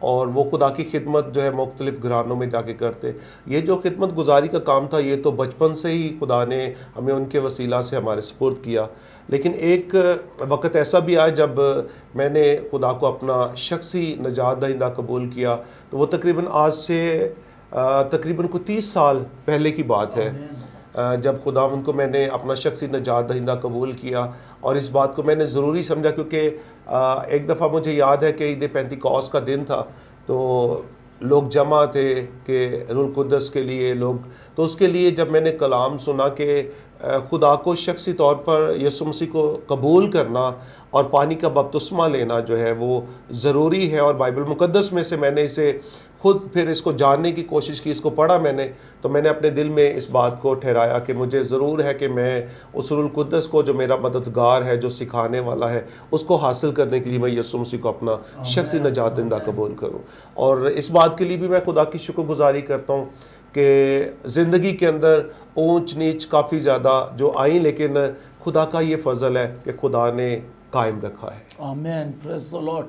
اور وہ خدا کی خدمت جو ہے مختلف گھرانوں میں جا کے کرتے. یہ جو خدمت گزاری کا کام تھا یہ تو بچپن سے ہی خدا نے ہمیں ان کے وسیلہ سے ہمارے سپرد کیا. لیکن ایک وقت ایسا بھی آیا جب میں نے خدا کو اپنا شخصی نجات دہندہ قبول کیا. تو وہ تقریباً آج سے تقریباً کو 30 سال پہلے کی بات ہے جب خدا ان کو میں نے اپنا شخصی نجات دہندہ قبول کیا. اور اس بات کو میں نے ضروری سمجھا کیونکہ ایک دفعہ مجھے یاد ہے کہ عید پینتیکوست کا دن تھا تو لوگ جمع تھے کہ روح القدس کے لیے لوگ. تو اس کے لیے جب میں نے کلام سنا کہ خدا کو شخصی طور پر یسوع مسیح کو قبول کرنا اور پانی کا بپتسمہ لینا جو ہے وہ ضروری ہے, اور بائبل مقدس میں سے میں نے اسے خود پھر اس کو جاننے کی کوشش کی, اس کو پڑھا میں نے, تو میں نے اپنے دل میں اس بات کو ٹھہرایا کہ مجھے ضرور ہے کہ میں اس روح القدس کو جو میرا مددگار ہے, جو سکھانے والا ہے, اس کو حاصل کرنے کے لیے میں یسوع مسیح کو اپنا شخصی نجات دہندہ قبول کروں. اور اس بات کے لیے بھی میں خدا کی شکر گزاری کرتا ہوں کہ زندگی کے اندر اونچ نیچ کافی زیادہ جو آئیں, لیکن خدا کا یہ فضل ہے کہ خدا نے قائم رکھا ہے. آمین, پریز دی لارڈ.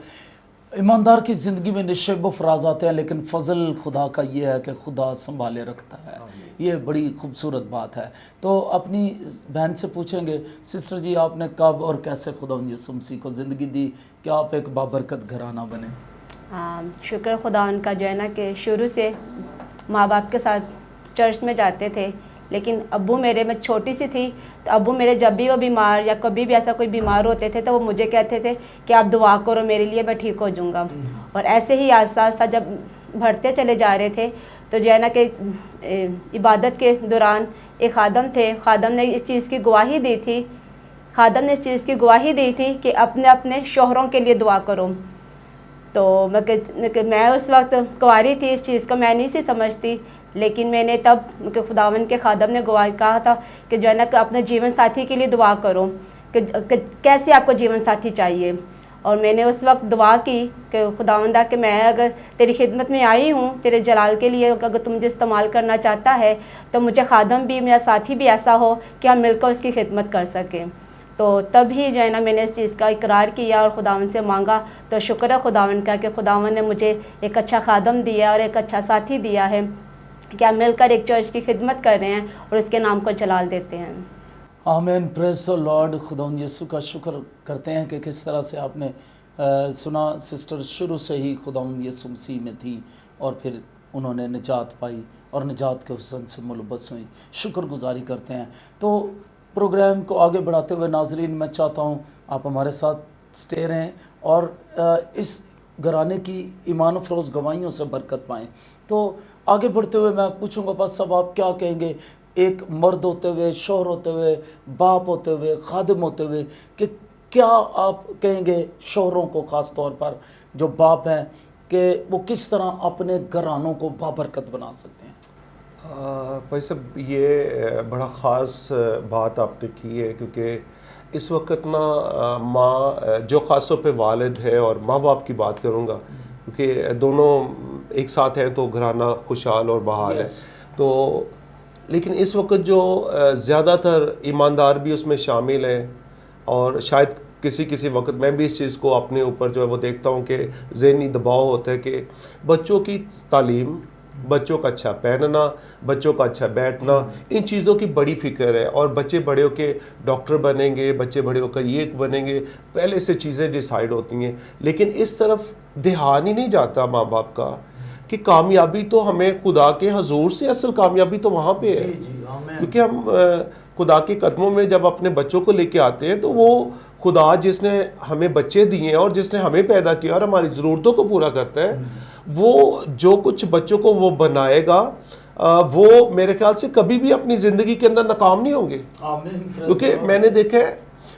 ایماندار کی زندگی میں نشیب و فراز آتے ہیں, لیکن فضل خدا کا یہ ہے کہ خدا سنبھالے رکھتا ہے. یہ بڑی خوبصورت بات ہے. تو اپنی بہن سے پوچھیں گے, سسٹر جی آپ نے کب اور کیسے خدا یسوع مسیح کو زندگی دی کہ آپ ایک بابرکت گھرانہ بنے؟ شکر خدا ان کا جو ہے نا کہ شروع سے ماں باپ کے ساتھ چرچ میں جاتے تھے, لیکن ابو میرے, میں چھوٹی سی تھی تو ابو میرے جب بھی وہ بیمار یا کبھی بھی ایسا کوئی بیمار ہوتے تھے تو وہ مجھے کہتے تھے کہ آپ دعا کرو میرے لیے, میں ٹھیک ہو جاؤں گا. اور ایسے ہی آہستہ آہستہ جب بڑھتے چلے جا رہے تھے تو جو ہے نا کہ عبادت کے دوران ایک خادم تھے, خادم نے اس چیز کی گواہی دی تھی, کہ اپنے شوہروں کے لیے دعا کرو. تو میں اس وقت کنواری تھی, اس چیز کو میں نہیں سی سمجھتی, لیکن میں نے تب خداوند کے خادم نے گواہی کہا تھا کہ جو ہے نا کہ اپنے جیون ساتھی کے لیے دعا کرو کہ کیسے آپ کو جیون ساتھی چاہیے. اور میں نے اس وقت دعا کی کہ خداوندا کہ میں اگر تیری خدمت میں آئی ہوں تیرے جلال کے لیے, اگر تم مجھے استعمال کرنا چاہتا ہے تو مجھے خادم بھی, میرا ساتھی بھی ایسا ہو کہ ہم مل کر اس کی خدمت کر سکیں. تو تب ہی جو ہے نا میں نے اس چیز کا اقرار کیا اور خداوند سے مانگا. تو شکر ہے خداوند کا کہ خداوند نے مجھے ایک اچھا خادم دیا اور ایک اچھا ساتھی دیا ہے کہ ہم مل کر ایک چرچ کی خدمت کر رہے ہیں اور اس کے نام کو جلال دیتے ہیں. آمین, پریز دی لارڈ. خداوند یسوع کا شکر کرتے ہیں کہ کس طرح سے آپ نے سنا سسٹر شروع سے ہی خداوند یسوع مسیح میں تھی اور پھر انہوں نے نجات پائی اور نجات کے حسن سے ملبس ہوئی. شکر گزاری کرتے ہیں. تو پروگرام کو آگے بڑھاتے ہوئے ناظرین میں چاہتا ہوں آپ ہمارے ساتھ سٹے رہیں اور اس گھرانے کی ایمان افروز گواہیوں سے برکت پائیں. تو آگے بڑھتے ہوئے میں پوچھوں گا بس اب آپ کیا کہیں گے ایک مرد ہوتے ہوئے, شوہر ہوتے ہوئے, باپ ہوتے ہوئے, خادم ہوتے ہوئے, کہ کیا آپ کہیں گے شوہروں کو خاص طور پر جو باپ ہیں کہ وہ کس طرح اپنے گھرانوں کو بابرکت بنا سکتے ہیں؟ بھائی صاحب یہ بڑا خاص بات آپ نے کی ہے, کیونکہ اس وقت نا ماں جو خاص طور پہ والد ہے اور ماں باپ کی بات کروں گا کیونکہ دونوں ایک ساتھ ہیں تو گھرانہ خوشحال اور بحال ہے. تو لیکن اس وقت جو زیادہ تر ایماندار بھی اس میں شامل ہیں, اور شاید کسی وقت میں بھی اس چیز کو اپنے اوپر جو ہے وہ دیکھتا ہوں کہ ذہنی دباؤ ہوتا ہے کہ بچوں کی تعلیم, بچوں کا اچھا پہننا, بچوں کا اچھا بیٹھنا, ان چیزوں کی بڑی فکر ہے. اور بچے بڑے ہو کے ڈاکٹر بنیں گے, بچے بڑے ہو کر یہ بنیں گے, پہلے سے چیزیں ڈیسائیڈ ہوتی ہیں. لیکن اس طرف دھیان ہی نہیں جاتا ماں باپ کا کہ کامیابی تو ہمیں خدا کے حضور سے, اصل کامیابی تو وہاں پہ ہے. کیونکہ ہم خدا کے قدموں میں جب اپنے بچوں کو لے کے آتے ہیں تو وہ خدا جس نے ہمیں بچے دیے ہیں اور جس نے ہمیں پیدا کیا اور ہماری ضرورتوں کو پورا کرتا ہے, وہ جو کچھ بچوں کو وہ بنائے گا وہ میرے خیال سے کبھی بھی اپنی زندگی کے اندر ناکام نہیں ہوں گے. کیونکہ میں نے دیکھا ہے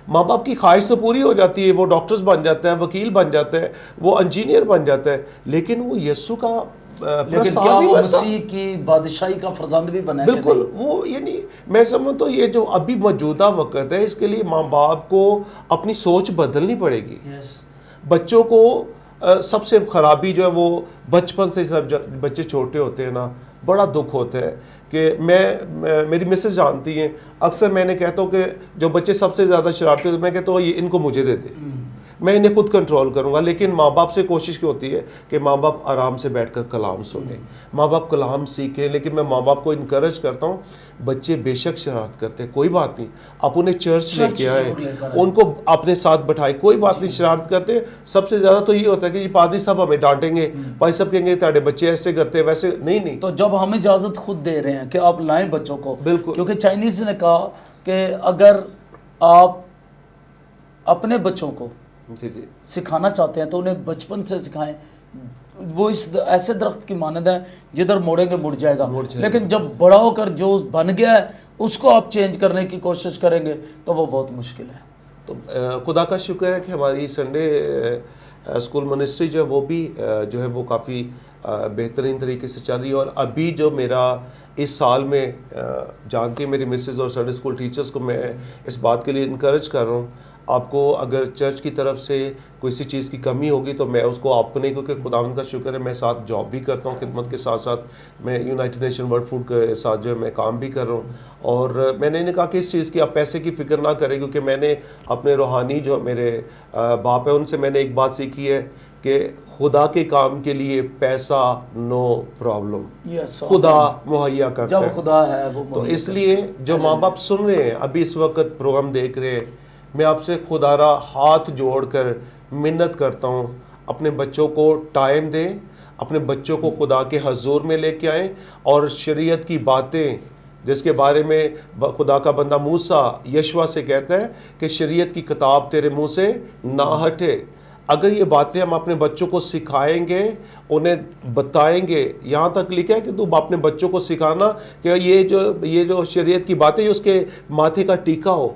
ماں باپ کی خواہش تو پوری ہو جاتی ہے, وہ ڈاکٹرز بن جاتا ہے, وکیل بن جاتا ہے, وہ انجینئر بن جاتا ہے, لیکن وہ یسوع کا لیکن کیا وہ مسیح کی بادشاہی کا فرزند بھی بنا؟ بالکل. وہ یعنی میں سمجھتا ہوں یہ جو ابھی موجودہ وقت ہے اس کے لیے ماں باپ کو اپنی سوچ بدلنی پڑے گی. بچوں کو سب سے خرابی جو ہے وہ بچپن سے, سب بچے چھوٹے ہوتے ہیں نا, بڑا دکھ ہوتا ہے کہ میری مسز جانتی ہیں, اکثر میں نے کہتا ہوں کہ جو بچے سب سے زیادہ شرارتی ہوتے ہیں میں کہتا ہوں یہ ان کو مجھے دے دے, میں انہیں خود کنٹرول کروں گا. لیکن ماں باپ سے کوشش کی ہوتی ہے کہ ماں باپ آرام سے بیٹھ کر کلام سنیں, ماں باپ کلام سیکھیں. لیکن میں ماں باپ کو انکریج کرتا ہوں, بچے بے شک شرارت کرتے ہیں, کوئی بات نہیں, آپ انہیں چرچ لے کے آئے, ان کو اپنے ساتھ بٹھائے, کوئی بات نہیں, شرارت کرتے ہیں. سب سے زیادہ تو یہ ہوتا ہے کہ پادری صاحب ہمیں ڈانٹیں گے, بھائی صاحب کہیں گے تھوڑے بچے ایسے کرتے ہیں ویسے نہیں. تو جب ہم اجازت خود دے رہے ہیں کہ آپ لائیں بچوں کو, بالکل, کیونکہ چائنیز نے کہا کہ اگر آپ اپنے بچوں کو سکھانا چاہتے ہیں تو انہیں بچپن سے سکھائیں. وہ اس ایسے درخت کی مانند ہے جدھر موڑیں گے مڑ جائے گا, لیکن جب بڑا ہو کر جو بن گیا ہے اس کو آپ چینج کرنے کی کوشش کریں گے تو وہ بہت مشکل ہے. تو خدا کا شکر ہے کہ ہماری سنڈے اسکول منسٹری جو ہے وہ بھی جو ہے وہ کافی بہترین طریقے سے چل رہی ہے. اور ابھی جو میرا اس سال میں جانتی ہے میری مسز اور سنڈے اسکول ٹیچرز کو میں اس بات کے لیے انکریج کر رہا ہوں, آپ کو اگر چرچ کی طرف سے کوئی سی چیز کی کمی ہوگی تو میں اس کو آپ کو نہیں, کیونکہ خداوند کا شکر ہے میں ساتھ جاب بھی کرتا ہوں, خدمت کے ساتھ ساتھ میں یونائٹڈ نیشن ورلڈ فوڈ کے ساتھ جو ہے میں کام بھی کر رہا ہوں. اور میں نے کہا کہ اس چیز کی آپ پیسے کی فکر نہ کریں, کیونکہ میں نے اپنے روحانی جو میرے باپ ہیں ان سے میں نے ایک بات سیکھی ہے کہ خدا کے کام کے لیے پیسہ نو پرابلم, خدا مہیا کرتا ہے, خدا ہے وہ. تو اس لیے جو ماں باپ سن رہے ہیں ابھی اس وقت پروگرام دیکھ رہے ہیں, میں آپ سے خدا را ہاتھ جوڑ کر منت کرتا ہوں, اپنے بچوں کو ٹائم دیں, اپنے بچوں کو خدا کے حضور میں لے کے آئیں, اور شریعت کی باتیں جس کے بارے میں خدا کا بندہ موسیٰ یشوع سے کہتا ہے کہ شریعت کی کتاب تیرے منہ سے نہ ہٹے. اگر یہ باتیں ہم اپنے بچوں کو سکھائیں گے, انہیں بتائیں گے, یہاں تک لکھا ہے کہ تم اپنے بچوں کو سکھانا کہ یہ جو شریعت کی باتیں اس کے ماتھے کا ٹیکا ہو,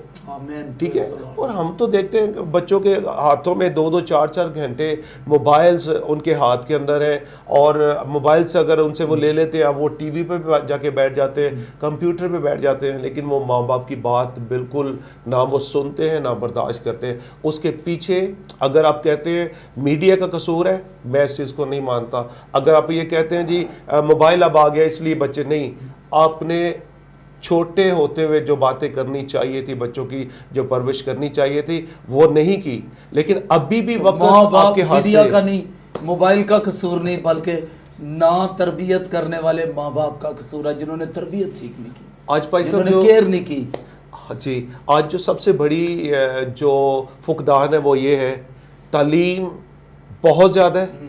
ٹھیک ہے. اور ہم تو دیکھتے ہیں کہ بچوں کے ہاتھوں میں 2-2 4-4 گھنٹے موبائلز ان کے ہاتھ کے اندر ہیں, اور موبائل سے اگر ان سے وہ لے لیتے ہیں وہ ٹی وی پہ جا کے بیٹھ جاتے ہیں, کمپیوٹر پہ بیٹھ جاتے ہیں, لیکن وہ ماں باپ کی بات بالکل نہ وہ سنتے ہیں نہ برداشت کرتے ہیں. اس کے پیچھے اگر آپ کہتے ہیں میڈیا کا قصور ہے, میں اس چیز کو نہیں مانتا. اگر آپ یہ کہتے ہیں جی موبائل اب آ گیا اس لیے بچے, نہیں, آپ نے چھوٹے ہوتے ہوئے جو باتیں کرنی چاہیے تھی, بچوں کی جو پرورش کرنی چاہیے تھی وہ نہیں کی. لیکن ابھی بھی وقت آپ کے ہاتھ سے کا نہیں, موبائل کا قصور نہیں, بلکہ نہ تربیت کرنے والے ماں باپ کا قصور ہے جنہوں نے تربیت ٹھیک نہیں کی, آج جنہوں نے کیئر نہیں کی. جی, آج جو سب سے بڑی جو فقدان ہے وہ یہ ہے, تعلیم بہت زیادہ ہے,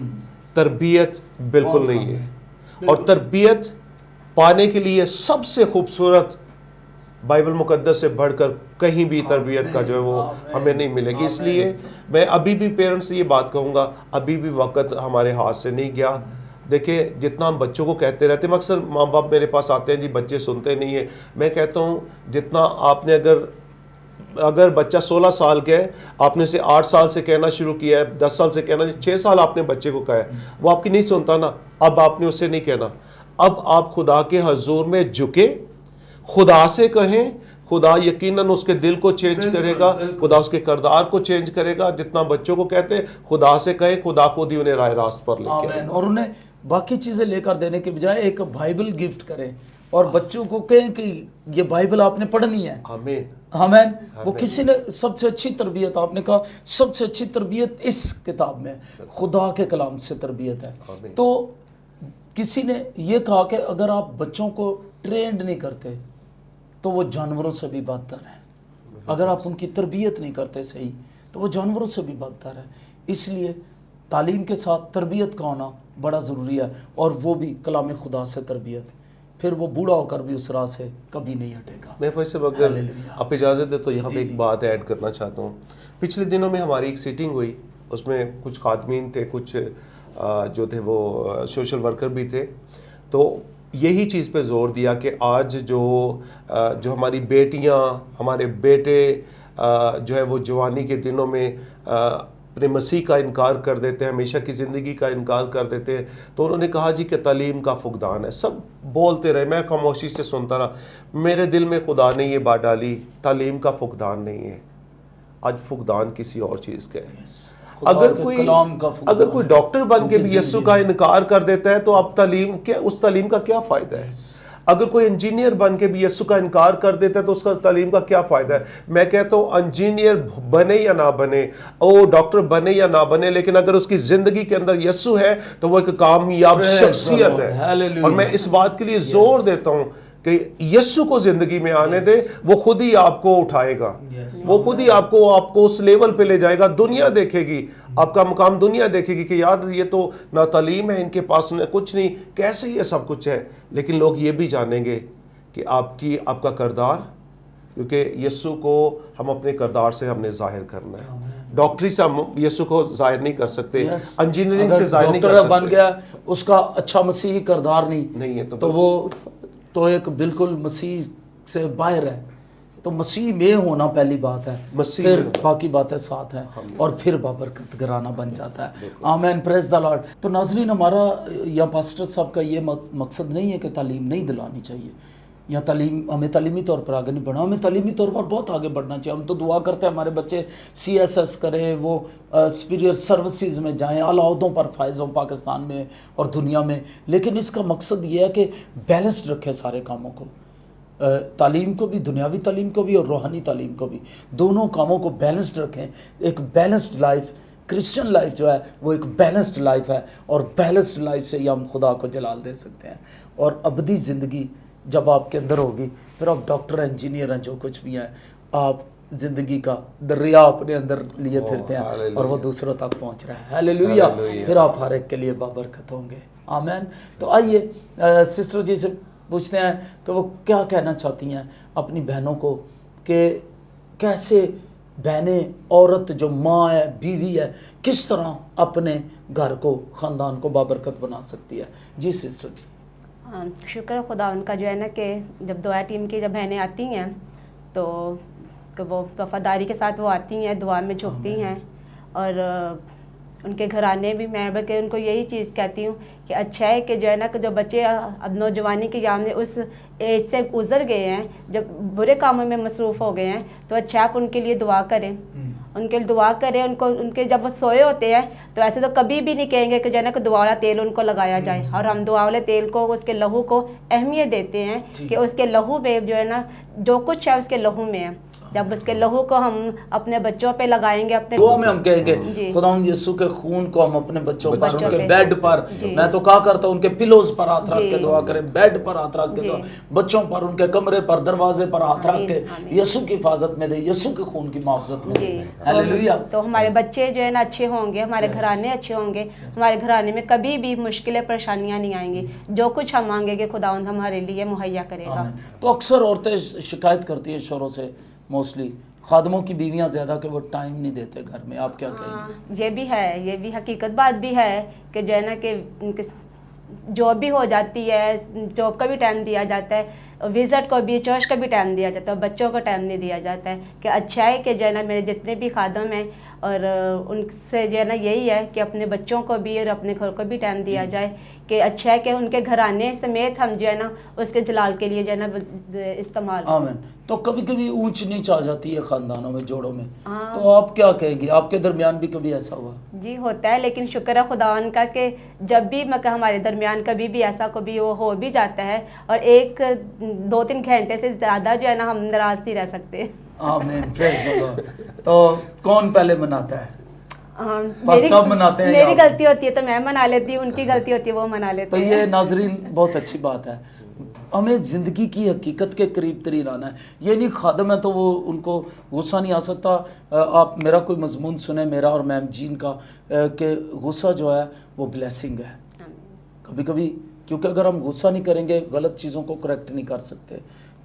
تربیت بالکل نہیں ہے. اور تربیت پانے کے لیے سب سے خوبصورت بائبل مقدس سے بڑھ کر کہیں بھی تربیت کا جو ہے وہ ہمیں نہیں ملے گی. اس لیے میں ابھی بھی پیرنٹس سے یہ بات کہوں گا, ابھی بھی وقت ہمارے ہاتھ سے نہیں گیا. دیکھیں جتنا ہم بچوں کو کہتے رہتے ہیں, اکثر ماں باپ میرے پاس آتے ہیں جی بچے سنتے نہیں ہیں, میں کہتا ہوں جتنا آپ نے اگر بچہ 16 سال کا ہے, آپ نے اسے 8 سال سے کہنا شروع کیا ہے, 10 سال سے کہنا, 6 سال آپ نے بچے کو کہا ہے, وہ آپ کی نہیں سنتا نا, اب آپ نے اسے نہیں کہنا. اب آپ خدا کے حضور میں جھکے, خدا سے کہیں, خدا یقیناً اس کے دل کو چینج کرے گا, خدا اس کے کردار کو چینج کرے گا. جتنا بچوں کو کہتے ہیں خدا سے کہیں, خدا خود ہی انہیں راہ راست پر لے کے آئے. اور انہیں باقی چیزیں لے کر دینے کے بجائے ایک بائبل گفٹ کریں, اور بچوں کو کہیں کہ یہ بائبل آپ نے پڑھنی ہے. آمین, آمین. وہ کسی نے سب سے اچھی تربیت, آپ نے کہا سب سے اچھی تربیت اس کتاب میں خدا کے کلام سے تربیت ہے. تو کسی نے یہ کہا کہ اگر آپ بچوں کو ٹرینڈ نہیں کرتے تو وہ جانوروں سے بھی بدتر ہیں. اگر آپ ان کی تربیت نہیں کرتے صحیح تو وہ جانوروں سے بھی بدتر ہیں. اس لیے تعلیم کے ساتھ تربیت کا ہونا بڑا ضروری ہے, اور وہ بھی کلام خدا سے تربیت, پھر وہ بوڑھا ہو کر بھی اس راہ سے کبھی نہیں ہٹے گا. میں بھائی صاحب اگر آپ اجازت دے تو یہاں پہ ایک بات ایڈ کرنا چاہتا ہوں. پچھلے دنوں میں ہماری ایک سیٹنگ ہوئی, اس میں کچھ خادمین تھے, کچھ جو تھے وہ سوشل ورکر بھی تھے. تو یہی چیز پہ زور دیا کہ آج جو ہماری بیٹیاں, ہمارے بیٹے جو ہے وہ جوانی کے دنوں میں اپنے مسیح کا انکار کر دیتے ہیں, ہمیشہ کی زندگی کا انکار کر دیتے ہیں. تو انہوں نے کہا جی کہ تعلیم کا فقدان ہے. سب بولتے رہے, میں خاموشی سے سنتا رہا. میرے دل میں خدا نے یہ بات ڈالی, تعلیم کا فقدان نہیں ہے, آج فقدان کسی اور چیز کا ہے. اگر کوئی ڈاکٹر بن کے بھی یسوع کا انکار کر دیتا ہے تو اب تعلیم کیا, اس تعلیم کا کیا فائدہ ہے؟ اگر کوئی انجینئر بن کے بھی یسوع کا انکار کر دیتا ہے تو اس کا تعلیم کا کیا فائدہ ہے؟ میں کہتا ہوں انجینئر بنے یا نہ بنے، او ڈاکٹر بنے یا نہ بنے، لیکن اگر اس کی زندگی کے اندر یسوع ہے تو وہ ایک کامیاب شخصیت ہے۔ اور میں اس بات کے لیے زور دیتا ہوں کہ یسوع کو زندگی میں آنے دے، وہ خود ہی آپ کو اٹھائے گا، وہ خود ہی آپ کو اس لیول پہ لے جائے گا۔ دنیا دیکھے گی، آپ کا مقام دنیا دیکھے گی کہ یار یہ تو نہ تعلیم ہے ان کے پاس، نہ کچھ نہیں، کیسے یہ سب کچھ ہے؟ لیکن لوگ یہ بھی جانیں گے کہ آپ کا کردار، کیونکہ یسوع کو ہم اپنے کردار سے ہم نے ظاہر کرنا ہے۔ ڈاکٹری سے ہم یسوع کو ظاہر نہیں کر سکتے، انجینئرنگ سے ظاہر نہیں کر سکتے۔ بن گیا اس کا اچھا مسیحی کردار نہیں ہے تو وہ تو ایک بالکل مسیح سے باہر ہے۔ تو مسیح میں ہونا پہلی بات ہے، پھر باقی باتیں ساتھ ہیں، اور پھر بابرکت گھرانہ بن جاتا ہے۔ آمین، پریز دی لارڈ۔ تو ناظرین، ہمارا یا پاسٹر صاحب کا یہ مقصد نہیں ہے کہ تعلیم نہیں دلانی چاہیے یا ہمیں تعلیمی طور پر آگے نہیں بڑھنا، ہمیں تعلیمی طور پر بہت آگے بڑھنا چاہیے۔ ہم تو دعا کرتے ہیں ہمارے بچے CSS کریں، وہ سپیریئر سروسز میں جائیں، اعلیٰ عہدوں پر فائز ہوں پاکستان میں اور دنیا میں، لیکن اس کا مقصد یہ ہے کہ بیلنسڈ رکھیں سارے کاموں کو، تعلیم کو بھی، دنیاوی تعلیم کو بھی اور روحانی تعلیم کو بھی، دونوں کاموں کو بیلنسڈ رکھیں۔ ایک بیلنسڈ لائف، کرسچن لائف جو ہے وہ ایک بیلنسڈ لائف ہے، اور بیلنسڈ لائف سے ہی ہم خدا کو جلال دے سکتے ہیں۔ اور ابدی زندگی جب آپ کے اندر ہوگی، پھر آپ ڈاکٹر ہیں، انجینئر ہیں، جو کچھ بھی ہیں، آپ زندگی کا دریا اپنے اندر لیے پھرتے ہیں اور وہ دوسروں تک پہنچ رہا ہے۔ ہاللیلویہ۔ پھر آپ ہر ایک کے لیے بابرکت ہوں گے۔ آمین۔ تو آئیے سسٹر جی سے پوچھتے ہیں کہ وہ کیا کہنا چاہتی ہیں اپنی بہنوں کو، کہ کیسے بہنیں، عورت جو ماں ہے، بیوی ہے، کس طرح اپنے گھر کو، خاندان کو بابرکت بنا سکتی ہے۔ جی سسٹر جی۔ شکر خدا ان کا جو ہے نا کہ جب دعا ٹیم کی جب بہنیں آتی ہیں تو کہ وہ وفاداری کے ساتھ وہ آتی ہیں، دعا میں جھکتی ہیں، اور ان کے گھرانے بھی، میں بلکہ ان کو یہی چیز کہتی ہوں کہ اچھا ہے کہ جو ہے نا کہ جو بچے اب نوجوانی کے یام میں اس ایج سے گزر گئے ہیں، جب برے کاموں میں مصروف ہو گئے ہیں، تو اچھا آپ ان کے لیے دعا کریں، ان کے لیے دعا کریں، ان کے جب وہ سوئے ہوتے ہیں تو ایسے تو کبھی بھی نہیں کہیں گے کہ جو ہے نا کہ دعا والا تیل ان کو لگایا جائے، اور ہم دعا والے تیل کو، اس کے لہو کو اہمیت دیتے ہیں کہ اس کے لہو میں جو ہے نا جو کچھ ہے اس کے لہو میں ہے۔ جب اس کے لہو کو ہم اپنے بچوں پہ لگائیں گے، اپنے دعا میں ہم کہیں گے خداوند یسوع کے خون کو ہم اپنے بچوں پر، ان کے بیڈ پر، میں تو کہا کرتا ہوں ان کے پلوز پر ہاتھ رکھ کے دعا کریں، بیڈ پر ہاتھ رکھ کے دعا، بچوں پر، ان کے کمرے پر، دروازے پر ہاتھ رکھ کے یسوع کی حفاظت میں دے، یسوع کے خون کی محافظت میں دے۔ ہاللیلویہ۔ تو ہمارے بچے جو ہے نا اچھے ہوں گے، ہمارے گھرانے اچھے ہوں گے، ہمارے گھرانے میں کبھی بھی مشکلیں، پریشانیاں نہیں آئیں گی، جو کچھ ہم مانگیں گے خداوند ہمارے لیے مہیا کرے گا۔ تو اکثر عورتیں شکایت کرتی ہیں شوہروں سے، موسٹلی خادموں کی بیویاں زیادہ، کہ وہ ٹائم نہیں دیتے گھر میں، آپ کیا کہیں گے؟ یہ بھی ہے، یہ بھی حقیقت بات بھی ہے کہ جو ہے نا کہ جاب بھی ہو جاتی ہے، جاب کا بھی ٹائم دیا جاتا ہے، وزٹ کو بھی، چرچ کا بھی ٹائم دیا جاتا ہے، بچوں کو ٹائم نہیں دیا جاتا ہے۔ کہ اچھا ہے کہ جو ہے نا میرے جتنے بھی خادم ہیں، اور ان سے جو ہے نا یہی ہے کہ اپنے بچوں کو بھی اور اپنے گھر کو بھی ٹائم دیا جائے، کہ اچھا ہے کہ ان کے گھرانے سمیت ہم جو ہے نا اس کے جلال کے لیے جو ہے نا استعمال۔ آمین۔ تو کبھی کبھی اونچ نیچ آ جاتی ہے خاندانوں میں، جوڑوں میں، تو آپ کیا کہیں گی؟ آپ کے درمیان بھی کبھی ایسا ہوا؟ جی ہوتا ہے، لیکن شکر ہے خداوند کا کہ جب بھی ہمارے درمیان کبھی بھی ایسا کبھی وہ ہو بھی جاتا ہے، اور 1-2-3 گھنٹے سے زیادہ جو ہے نا ہم ناراض نہیں رہ سکتے۔ آمین، پریز دی لارڈ۔ تو کون پہلے مناتا ہے؟ سب مناتے ہیں؟ میری غلطی ہوتی ہے تو میں منا لیتی ہوں، ان کی غلطی ہوتی ہے وہ منا لیتے ہیں۔ تو یہ ناظرین بہت اچھی بات ہے، ہمیں زندگی کی حقیقت کے قریب ترین آنا ہے۔ یہ نہیں خادم ہے تو وہ ان کو غصہ نہیں آ سکتا۔ آپ میرا کوئی مضمون سنیں، میرا اور میم جین کا، کہ غصہ جو ہے وہ بلیسنگ ہے کبھی کبھی، کیونکہ اگر ہم غصہ نہیں کریں گے، غلط چیزوں کو کریکٹ نہیں کر سکتے۔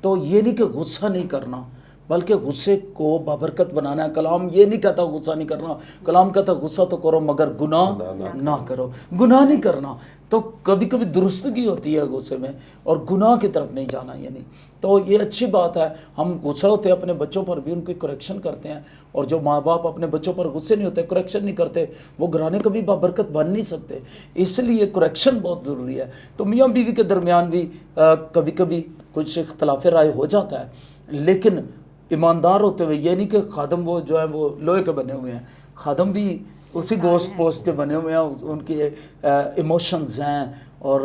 تو یہ نہیں کہ غصہ نہیں کرنا، بلکہ غصے کو بابرکت بنانا ہے۔ کلام یہ نہیں کہتا غصہ نہیں کرنا، کلام کہتا غصہ تو کرو مگر گناہ نہ کرو، گناہ نہیں کرنا۔ تو کبھی کبھی درستگی ہوتی ہے غصے میں، اور گناہ کی طرف نہیں جانا، یعنی تو یہ اچھی بات ہے۔ ہم غصہ ہوتے ہیں اپنے بچوں پر بھی، ان کی کریکشن کرتے ہیں، اور جو ماں باپ اپنے بچوں پر غصے نہیں ہوتے، کریکشن نہیں کرتے، وہ گھرانے کبھی بابرکت بن نہیں سکتے۔ اس لیے کریکشن بہت ضروری ہے۔ تو میاں بیوی کے درمیان بھی کبھی کبھی کچھ اختلاف رائے ہو جاتا ہے، لیکن ایماندار ہوتے ہوئے، یہ نہیں کہ خادم وہ جو ہیں وہ لوہے کے بنے ہوئے ہیں، خادم بھی اسی گوشت پوست کے بنے ہوئے ہیں، ان کے ایموشنز ہیں، اور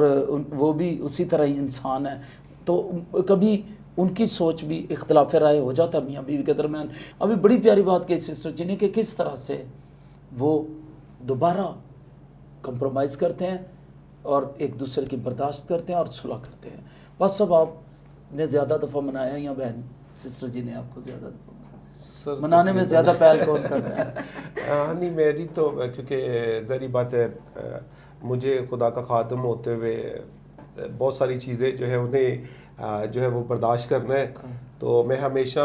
وہ بھی اسی طرح ہی انسان ہیں۔ تو کبھی ان کی سوچ بھی اختلاف رائے ہو جاتا ہے میاں بیوی کے درمیان. ابھی بڑی پیاری بات کہی سسٹر جی نے کہ کس طرح سے وہ دوبارہ کمپرومائز کرتے ہیں اور ایک دوسرے کی برداشت کرتے ہیں اور صلح کرتے ہیں. بس اب آپ نے زیادہ دفعہ منایا یا بہن سسٹر جی نے آپ کو زیادہ دفعہ سر منانے میں زیادہ پہل کون کرتا ہے؟ نہیں میری تو کیونکہ ظاہری بات ہے مجھے خدا کا خادم ہوتے ہوئے بہت ساری چیزیں جو ہے انہیں جو ہے وہ برداشت کرنا ہے. تو میں ہمیشہ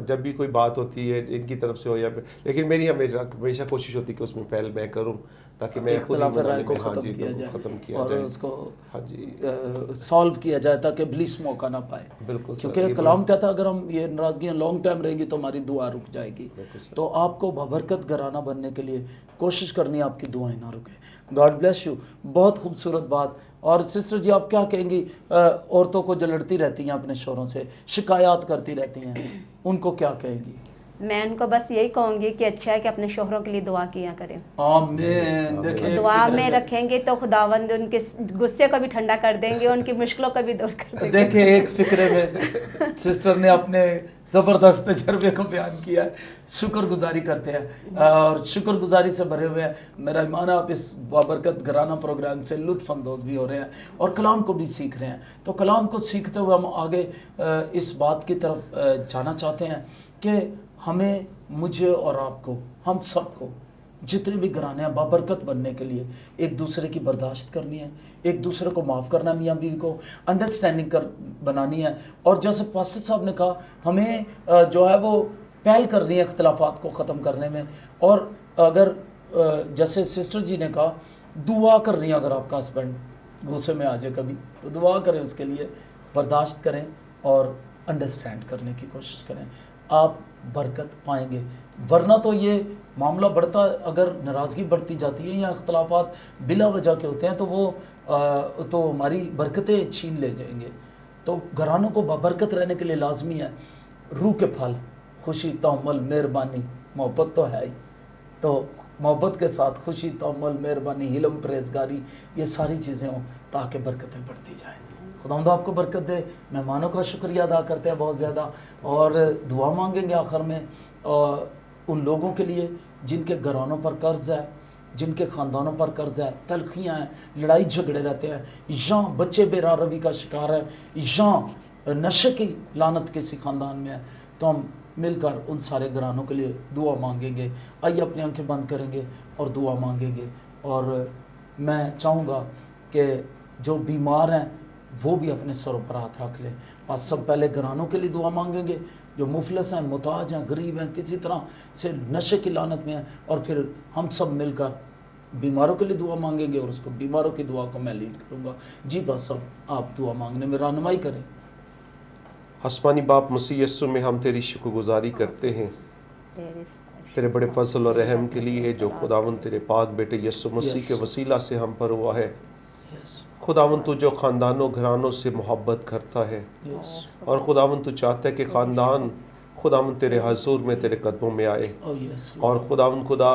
جب بھی کوئی بات ہوتی ہے ان کی طرف سے ہو یا لیکن میری ہمیشہ کوشش ہوتی ہے کہ اس میں پہل میں کروں تاکہ میں خود ہی اختلاف رائے کو ہاں جی ختم کیا اور جائے اس کو ہاں جی سالو کیا جائے تاکہ ابلیس موقع نہ پائے. بالکل کیونکہ کلام کہتا ہے اگر ہم یہ ناراضگیاں لانگ ٹائم رہیں گی تو ہماری دعا رک جائے گی. تو آپ کو بابرکت گھرانہ بننے کے لیے کوشش کرنی ہے آپ کی دعائیں نہ رکیں. God bless you. بہت خوبصورت بات. اور سسٹر جی آپ کیا کہیں گی عورتوں کو جو لڑتی رہتی ہیں اپنے شوہروں سے شکایات کرتی رہتی ہیں ان کو کیا کہیں گی؟ میں ان کو بس یہی کہوں گی کہ اچھا ہے کہ اپنے شوہروں کے لیے دعا کیا کریں. آمین. دیکھیں دعا میں رکھیں گے تو خداوند ان کے غصے کو بھی ٹھنڈا کر دیں گے, ان کی مشکلوں کو بھی دور کر دیں گے. دیکھیں ایک فکرے میں سسٹر نے اپنے زبردست تجربے کو بیان کیا ہے. شکر گزاری کرتے ہیں اور شکر گزاری سے بھرے ہوئے ہیں. میرا ایمان ہے آپ اس بابرکت گھرانہ پروگرام سے لطف اندوز بھی ہو رہے ہیں اور کلام کو بھی سیکھ رہے ہیں. تو کلام کو سیکھتے ہوئے ہم آگے اس بات کی طرف جانا چاہتے ہیں کہ ہمیں, مجھے اور آپ کو, ہم سب کو جتنے بھی گھرانے ہیں بابرکت بننے کے لیے ایک دوسرے کی برداشت کرنی ہے, ایک دوسرے کو معاف کرنا, میاں بیوی کو انڈرسٹینڈنگ بنانی ہے. اور جیسے پاسٹر صاحب نے کہا ہمیں جو ہے وہ پہل کرنی ہے اختلافات کو ختم کرنے میں. اور اگر جیسے سسٹر جی نے کہا دعا کرنی ہے, اگر آپ کا ہسبینڈ غصے میں آ جائے کبھی تو دعا کریں اس کے لیے, برداشت کریں اور انڈرسٹینڈ کرنے کی کوشش کریں, آپ برکت پائیں گے. ورنہ تو یہ معاملہ بڑھتا, اگر ناراضگی بڑھتی جاتی ہے یا اختلافات بلا وجہ کے ہوتے ہیں تو وہ تو ہماری برکتیں چھین لے جائیں گے. تو گھرانوں کو بابرکت رہنے کے لیے لازمی ہے روح کے پھل خوشی, تحمل, مہربانی, محبت تو ہے ہی, تو محبت کے ساتھ خوشی, تحمل, مہربانی, حلم, پرہیزگاری, یہ ساری چیزیں ہوں تاکہ برکتیں بڑھتی جائیں. خداوند آپ کو برکت دے. مہمانوں کا شکریہ ادا کرتے ہیں بہت زیادہ, اور دعا مانگیں گے آخر میں ان لوگوں کے لیے جن کے گھرانوں پر قرض ہے, جن کے خاندانوں پر قرض ہے, تلخیاں ہیں, لڑائی جھگڑے رہتے ہیں, یا بچے بے راہ روی کا شکار ہیں, یا نشے کی لعنت کسی خاندان میں ہے. تو ہم مل کر ان سارے گھرانوں کے لیے دعا مانگیں گے. آئیے اپنی آنکھیں بند کریں گے اور دعا مانگیں گے. اور میں چاہوں گا کہ جو بیمار ہیں وہ بھی اپنے سروں پر ہاتھ رکھ لیں. اور سب پہلے گھرانوں کے لیے دعا مانگیں گے جو مفلس ہیں, محتاج ہیں, غریب ہیں, کسی طرح سے نشے کی لعنت میں ہیں, اور پھر ہم سب مل کر بیماروں کے لیے دعا مانگیں گے اور اس کو بیماروں کی دعا کو میں لیڈ کروں گا. جی بس سب آپ دعا مانگنے میں رہنمائی کریں. آسمانی باپ مسیح یسوع میں ہم تیری شکر گزاری کرتے ہیں تیرے بڑے فضل اور رحم کے لیے جو خداوند تیرے پاک بیٹے یسوع مسیح کے وسیلہ سے ہم پر ہوا ہے. خداوند تو جو خاندانوں گھرانوں سے محبت کرتا ہے, اور خداوند تو چاہتا ہے کہ خاندان خداوند تیرے حضور میں تیرے قدموں میں آئے, اور خداوند خدا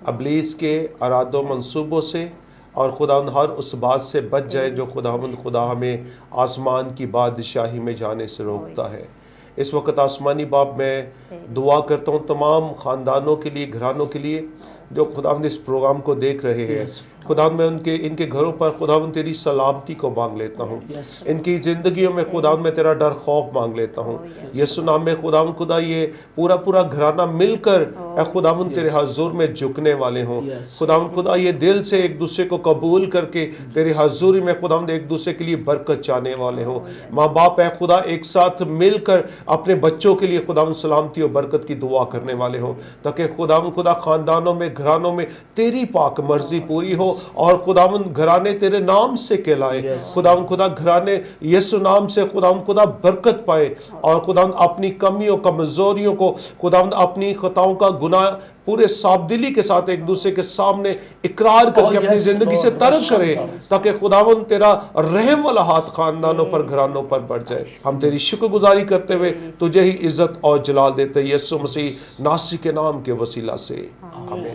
ابلیس کے ارادوں منصوبوں سے اور خداوند ہر اس بات سے بچ جائے جو خداوند خدا ہمیں آسمان کی بادشاہی میں جانے سے روکتا ہے. اس وقت آسمانی باپ میں دعا کرتا ہوں تمام خاندانوں کے لیے, گھرانوں کے لیے جو خداوند اس پروگرام کو دیکھ رہے ہیں. خداوند میں ان کے گھروں پر خداوند تیری سلامتی کو مانگ لیتا ہوں. ان کی زندگیوں میں خداوند میں تیرا ڈر خوف مانگ لیتا ہوں. یسوع نام میں خداوند خدا یہ پورا گھرانہ مل کر اے خداوند تیرے حضور میں جھکنے والے ہوں. خداوند خدا یہ دل سے ایک دوسرے کو قبول کر کے تیرے حضوری میں خداوند ایک دوسرے کے لیے برکت چاہنے والے ہوں. ماں باپ اے خدا ایک ساتھ مل کر اپنے بچوں کے لیے خداوند سلامتی اور برکت کی دعا کرنے والے ہوں, تاکہ خداوند خدا خاندانوں میں گھرانوں میں تیری پاک مرضی پوری ہو, اور خداوند گھرانے تیرے نام سے کہلائیں. خداوند خدا گھرانے یسوع نام سے خداوند خدا برکت پائیں, اور خداوند اپنی کمیوں کمزوریوں کو خداوند اپنی خطاؤں کا گناہ پورے صاف دلی کے ساتھ ایک دوسرے کے سامنے اقرار کر کے اپنی زندگی سے ترک کریں, تاکہ خداوند تیرا رحم والا ہاتھ خاندانوں پر گھرانوں پر بڑھ جائے. ہم تیری شکر گزاری کرتے ہوئے تجھے ہی عزت اور جلال دیتے ہیں یسوع مسیح ناصری کے نام کے وسیلہ سے, آمین.